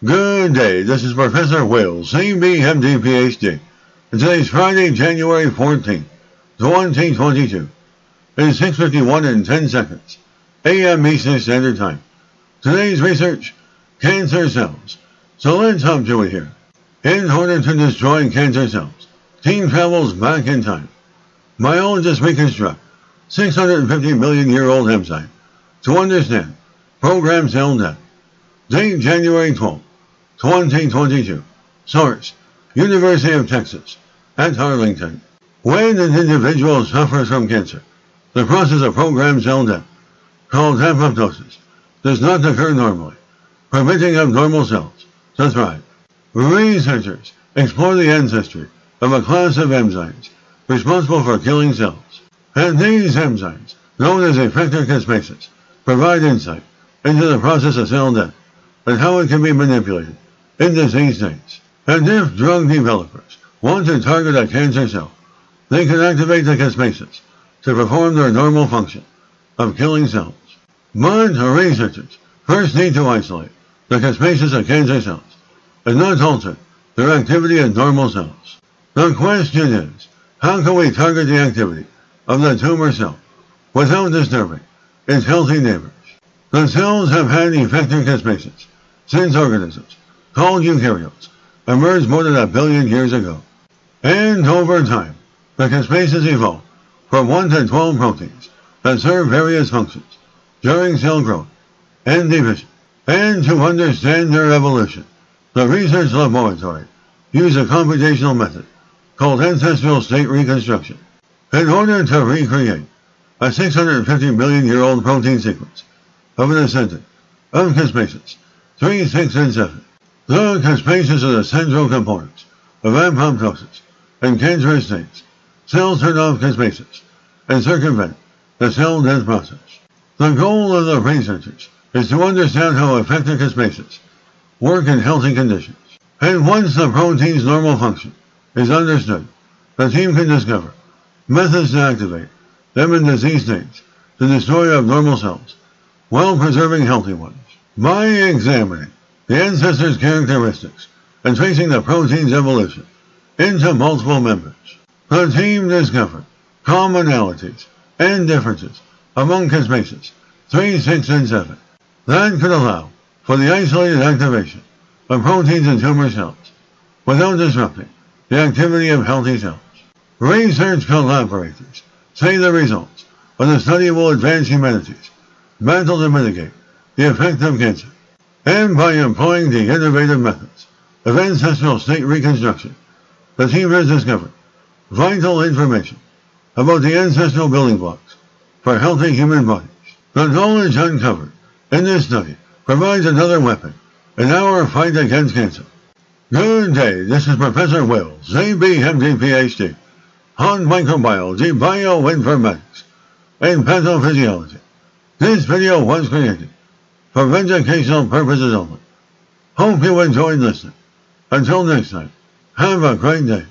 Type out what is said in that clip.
Good day, this is Professor Wills, CBMD PhD. And today's Friday, January 14th, 2022. It is 6:51 and 10 seconds, a.m. Eastern Standard Time. Today's research, cancer cells. So let's hop to it here. In order to destroy cancer cells, team travels back in time. Biologists reconstruct 650 million-year-old enzyme to understand programmed cell death. Date January 12, 2022. Source, University of Texas at Arlington. When an individual suffers from cancer, the process of programmed cell death, called apoptosis, does not occur normally, permitting abnormal cells to thrive. Researchers explore the ancestry of a class of enzymes responsible for killing cells, and these enzymes, known as effector caspases, provide insight into the process of cell death and how it can be manipulated in disease states. And if drug developers want to target a cancer cell, they can activate the caspases to perform their normal function of killing cells. But researchers first need to isolate the caspases of cancer cells and not alter their activity in normal cells. The question is, how can we target the activity of the tumor cell without disturbing its healthy neighbors? The cells have had effector caspases since organisms, called eukaryotes, emerged more than 1 billion years ago. And over time, the caspases evolved from 1 to 12 proteins that serve various functions during cell growth and division. And to understand their evolution, the research laboratory used a computational method called ancestral state reconstruction in order to recreate a 650 million-year-old protein sequence of an ascendant of caspases 3, 6, and 7. The caspases are the central components of apoptosis. In cancerous states, cells turn off caspases and circumvent the cell death process. The goal of the researchers is to understand how effector caspases work in healthy conditions. And once the protein's normal function is understood, the team can discover methods to activate them in disease states to destroy abnormal cells while preserving healthy ones. By examining the ancestors' characteristics and tracing the protein's evolution into multiple members, the team discovered commonalities and differences among caspases 3, 6, and 7 that could allow for the isolated activation of proteins in tumor cells without disrupting the activity of healthy cells. Research collaborators say the results of the study will advance humanity's battle to mitigate the effect of cancer. And by employing the innovative methods of ancestral state reconstruction, the team has discovered vital information about the ancestral building blocks for healthy human bodies. The knowledge uncovered in this study provides another weapon in our fight against cancer. Good day, this is Professor Wills, CBMD PhD, on microbiology, bioinformatics, and pathophysiology. This video was created for educational purposes only. Hope you enjoyed listening. Until next time, have a great day.